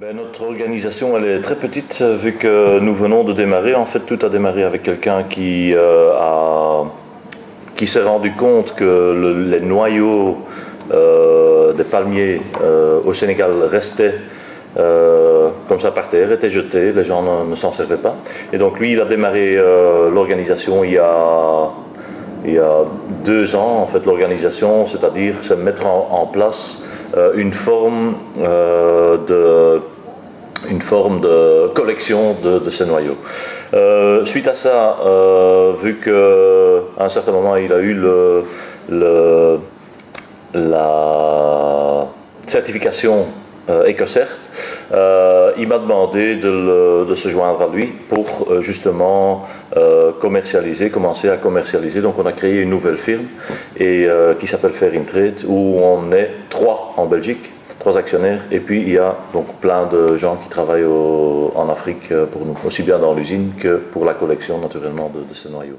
Notre organisation elle est très petite vu que nous venons de démarrer. En fait, tout a démarré avec quelqu'un qui s'est rendu compte que les noyaux des palmiers au Sénégal restaient comme ça par terre, étaient jetés, les gens ne s'en servaient pas. Et donc lui, il a démarré l'organisation il y a 2 ans. En fait, l'organisation, c'est-à-dire c'est mettre en place une forme de collection de ces noyaux. Suite à ça, vu qu'à un certain moment il a eu la certification EcoCert, il m'a demandé de se joindre à lui pour justement commencer à commercialiser. Donc on a créé une nouvelle firme qui s'appelle Fair in Trade, où on est 3 en Belgique. 3 actionnaires, et puis il y a donc plein de gens qui travaillent en Afrique pour nous, aussi bien dans l'usine que pour la collection naturellement de ces noyaux.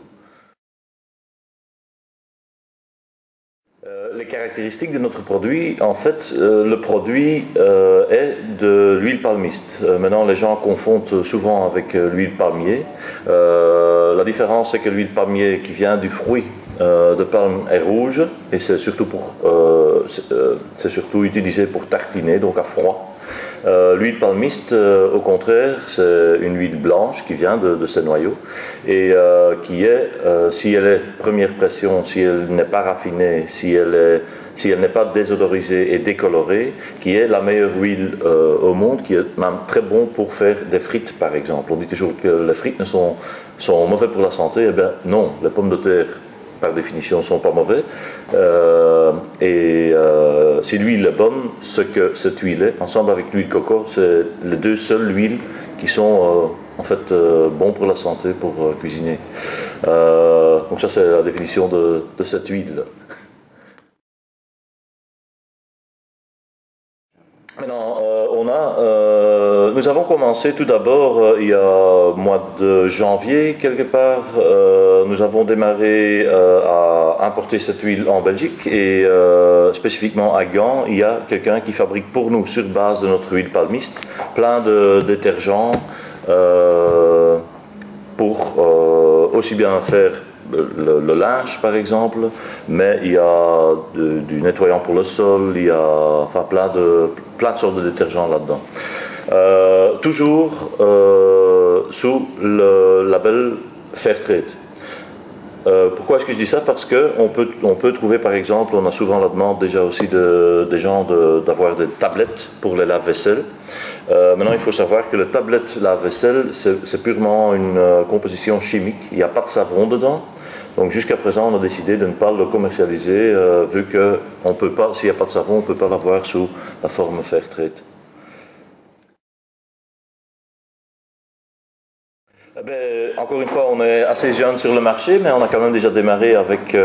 Les caractéristiques de notre produit, en fait, le produit est de l'huile palmiste. Maintenant, les gens confondent souvent avec l'huile palmier. La différence, c'est que l'huile palmier qui vient du fruit de palme est rouge, et c'est surtout utilisé pour tartiner, donc à froid. L'huile palmiste, au contraire, c'est une huile blanche qui vient de ces noyaux et qui est, si elle est première pression, si elle n'est pas raffinée, si elle n'est pas désodorisée et décolorée, qui est la meilleure huile au monde, qui est même très bon pour faire des frites par exemple. On dit toujours que les frites sont mauvais pour la santé. Eh bien non, les pommes de terre par définition ne sont pas mauvais, si l'huile est bonne, ce que cette huile est, ensemble avec l'huile coco, c'est les 2 seules huiles qui sont en fait bons pour la santé, pour cuisiner. Donc ça, c'est la définition de cette huile. Maintenant, nous avons commencé tout d'abord il y a mois de janvier quelque part. Nous avons démarré à importer cette huile en Belgique et spécifiquement à Gand, il y a quelqu'un qui fabrique pour nous, sur base de notre huile palmiste, plein de détergents pour aussi bien faire le linge par exemple, mais il y a du nettoyant pour le sol, il y a enfin plein de sortes de détergents là-dedans. Toujours sous le label Fairtrade. Pourquoi est-ce que je dis ça? Parce qu'on peut trouver par exemple, on a souvent la demande déjà aussi des gens d'avoir des tablettes pour les lave-vaisselle. Maintenant, il faut savoir que les tablettes lave-vaisselle, c'est purement une composition chimique, il n'y a pas de savon dedans. Donc jusqu'à présent, on a décidé de ne pas le commercialiser, vu que s'il n'y a pas de savon, on ne peut pas l'avoir sous la forme Fairtrade. Encore une fois, on est assez jeune sur le marché, mais on a quand même déjà démarré avec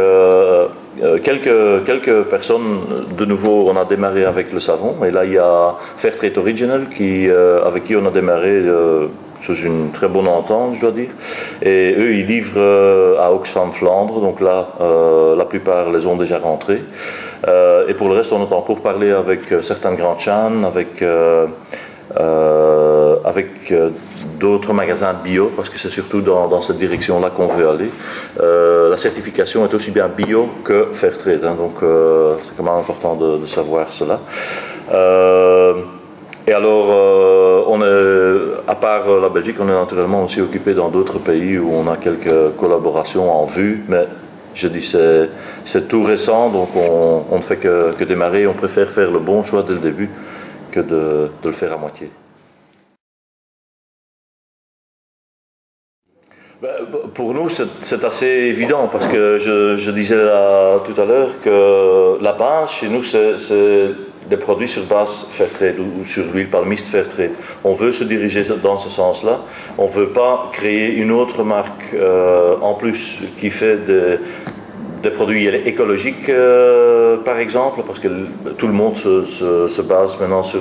quelques personnes. De nouveau, on a démarré avec le savon, et là il y a Fairtrade Original avec qui on a démarré sous une très bonne entente, je dois dire. Et eux, ils livrent à Oxfam Flandre, donc là, la plupart les ont déjà rentrés. Et pour le reste, on est en pourparlers avec certaines grandes chaînes, avec d'autres magasins bio, parce que c'est surtout dans cette direction-là qu'on veut aller. La certification est aussi bien bio que Fairtrade, hein, donc c'est quand même important de savoir cela. Et alors, à part la Belgique, on est naturellement aussi occupé dans d'autres pays où on a quelques collaborations en vue, mais je dis c'est tout récent, donc on ne fait que démarrer. On préfère faire le bon choix dès le début que de le faire à moitié. Pour nous, c'est assez évident parce que je disais tout à l'heure que la base chez nous, c'est des produits sur base Fairtrade ou sur l'huile palmiste Fairtrade. On veut se diriger dans ce sens-là. On ne veut pas créer une autre marque en plus qui fait des produits écologiques, par exemple, parce que tout le monde se base maintenant sur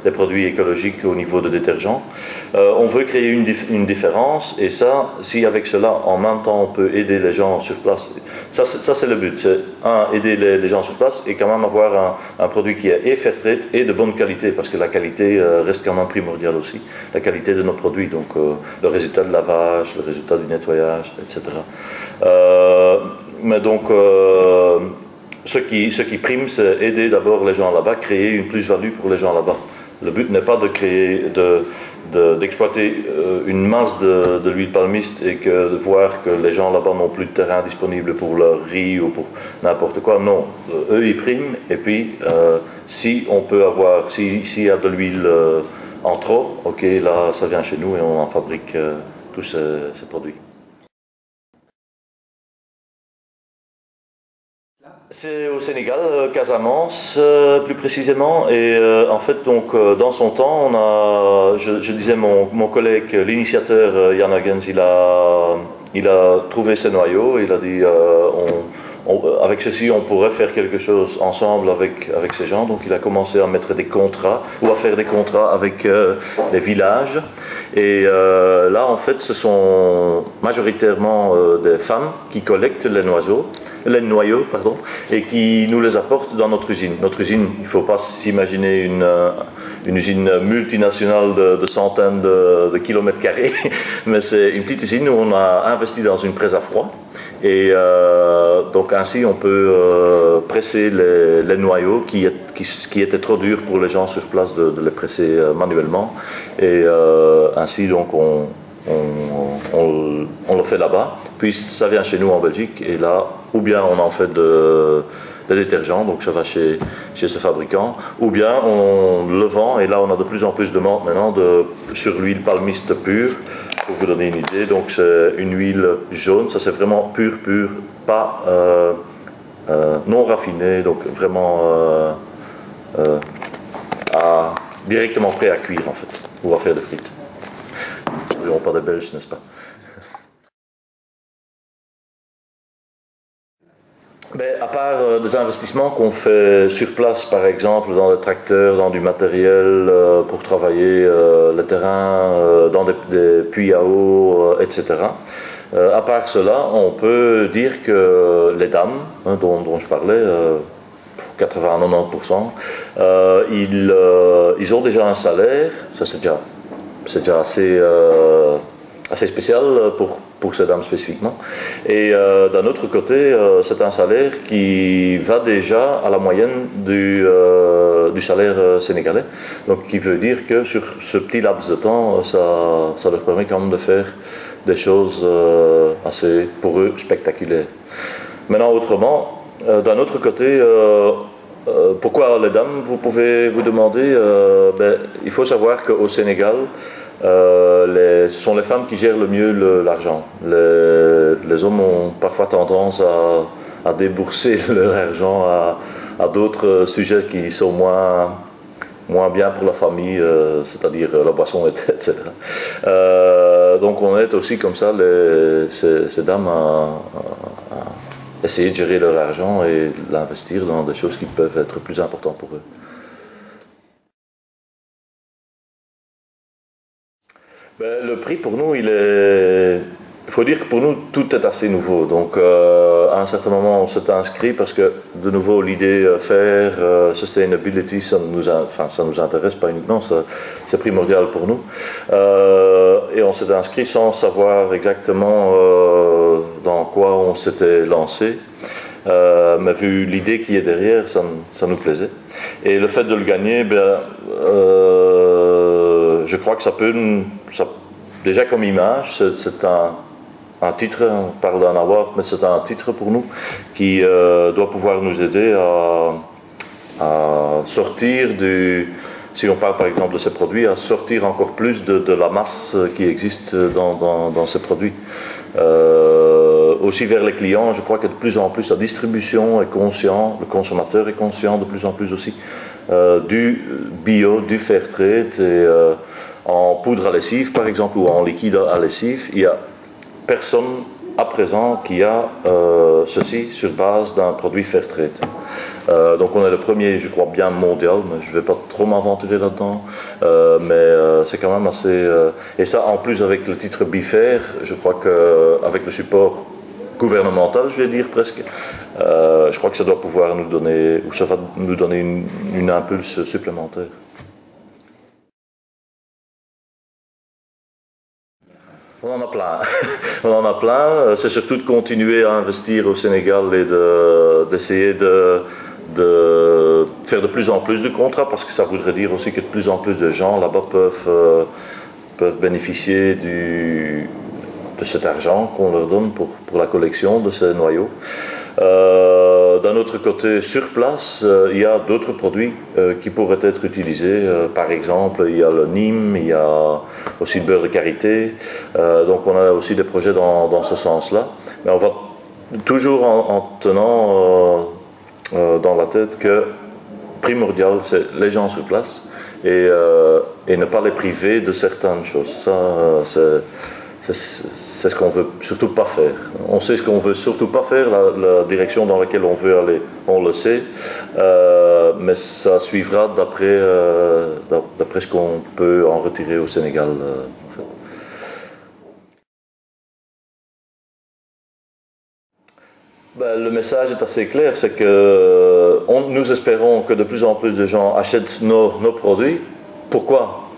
des produits écologiques au niveau de détergents. On veut créer une différence, et ça, si avec cela, en même temps, on peut aider les gens sur place, ça c'est le but. C'est, aider les gens sur place et quand même avoir un produit qui est et fair trade et de bonne qualité, parce que la qualité reste quand même primordiale aussi, la qualité de nos produits, donc le résultat de lavage, le résultat du nettoyage, etc. Mais donc, ce qui prime, c'est aider d'abord les gens là-bas, créer une plus-value pour les gens là-bas. Le but n'est pas de créer, d'exploiter une masse de l'huile palmiste et de voir que les gens là-bas n'ont plus de terrain disponible pour leur riz ou pour n'importe quoi. Non, eux ils priment, et puis si on peut avoir, s'il y a de l'huile en trop, ok, là ça vient chez nous et on en fabrique tous ces produits. C'est au Sénégal, Casamance plus précisément, et en fait donc dans son temps, je disais mon collègue, l'initiateur Jan Hagens, il a trouvé ces noyaux, il a dit avec ceci on pourrait faire quelque chose ensemble avec ces gens, donc il a commencé à mettre des contrats ou à faire des contrats avec les villages, et là en fait ce sont majoritairement des femmes qui collectent les noyaux, et qui nous les apportent dans notre usine. Notre usine, il ne faut pas s'imaginer une usine multinationale de centaines de kilomètres carrés, mais c'est une petite usine où on a investi dans une presse à froid, et donc ainsi on peut presser les noyaux qui étaient trop durs pour les gens sur place de les presser manuellement, et ainsi donc on le fait là-bas, puis ça vient chez nous en Belgique, et là, ou bien on en fait des détergents, donc ça va chez ce fabricant, ou bien on le vend, et là on a de plus en plus de demandes maintenant sur l'huile palmiste pure, pour vous donner une idée. Donc c'est une huile jaune, ça c'est vraiment pur, pas non raffiné, donc vraiment directement prêt à cuire en fait, ou à faire des frites. Nous n'avons pas de Belges, n'est-ce pas? À part des investissements qu'on fait sur place, par exemple, dans des tracteurs, dans du matériel pour travailler le terrain, dans des puits à eau, etc. À part cela, on peut dire que les dames, dont je parlais, 80-90%, ils ont déjà un salaire, ça c'est déjà assez spécial pour ces dames spécifiquement. Et d'un autre côté, c'est un salaire qui va déjà à la moyenne du salaire sénégalais. Donc, qui veut dire que sur ce petit laps de temps, ça leur permet quand même de faire des choses assez, pour eux, spectaculaires. Maintenant, autrement, d'un autre côté, pourquoi les dames, vous pouvez vous demander, il faut savoir qu'au Sénégal, ce sont les femmes qui gèrent le mieux l'argent. Les hommes ont parfois tendance à débourser leur argent à d'autres sujets qui sont moins bien pour la famille, c'est-à-dire la boisson, etc. Donc on aide aussi comme ça ces dames à essayer de gérer leur argent et l'investir dans des choses qui peuvent être plus importantes pour eux. Le prix pour nous, il faut dire que pour nous, tout est assez nouveau. Donc à un certain moment, on s'est inscrit parce que, de nouveau, l'idée faire sustainability, ça nous intéresse pas uniquement, c'est primordial pour nous. Et on s'est inscrit sans savoir exactement dans quoi on s'était lancé. Mais vu l'idée qui est derrière, ça nous plaisait. Et le fait de le gagner, je crois que déjà comme image, c'est un titre, on parle d'un award, mais c'est un titre pour nous qui doit pouvoir nous aider à sortir si on parle par exemple de ces produits, à sortir encore plus de la masse qui existe dans ces produits. Aussi vers les clients, je crois que de plus en plus la distribution est consciente, le consommateur est conscient de plus en plus aussi du bio, du fair trade, et en poudre à lessive par exemple ou en liquide à lessive, il n'y a personne à présent qui a ceci sur base d'un produit Fairtrade. Donc on est le premier, je crois, bien mondial, mais je ne vais pas trop m'aventurer là-dedans, mais c'est quand même assez... et ça, en plus, avec le titre Bifair, je crois qu'avec le support gouvernemental, je vais dire presque, je crois que ça doit pouvoir nous donner, ou ça va nous donner une impulse supplémentaire. On en a plein. On en a plein. C'est surtout de continuer à investir au Sénégal et d'essayer de faire de plus en plus de contrats, parce que ça voudrait dire aussi que de plus en plus de gens là-bas peuvent bénéficier de cet argent qu'on leur donne pour la collection de ces noyaux. D'un autre côté, sur place, il y a d'autres produits qui pourraient être utilisés. Par exemple, il y a le Nîmes, il y a aussi le beurre de karité. Donc on a aussi des projets dans ce sens-là. Mais on va toujours en tenant dans la tête que primordial, c'est les gens sur place et ne pas les priver de certaines choses. Ça, c'est ce qu'on veut surtout pas faire. On sait ce qu'on veut surtout pas faire, la direction dans laquelle on veut aller, on le sait, mais ça suivra d'après ce qu'on peut en retirer au Sénégal. En fait. Ben, le message est assez clair, c'est que nous espérons que de plus en plus de gens achètent nos produits. Pourquoi?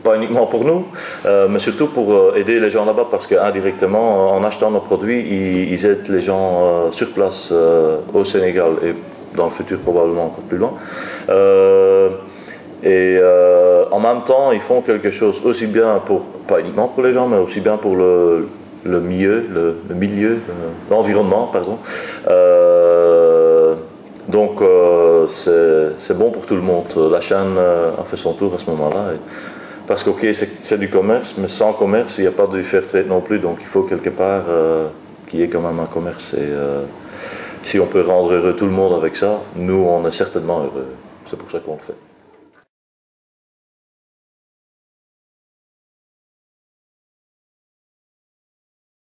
Pas uniquement pour nous, mais surtout pour aider les gens là-bas, parce qu'indirectement, en achetant nos produits, ils aident les gens sur place au Sénégal et dans le futur probablement encore plus loin. En même temps, ils font quelque chose aussi bien pas uniquement pour les gens, mais aussi bien pour l'environnement, pardon. Donc c'est bon pour tout le monde. La chaîne a fait son tour à ce moment-là. Parce que ok, c'est du commerce, mais sans commerce, il n'y a pas de fair trade non plus. Donc il faut quelque part qu'il y ait quand même un commerce. Et si on peut rendre heureux tout le monde avec ça, nous on est certainement heureux. C'est pour ça qu'on le fait.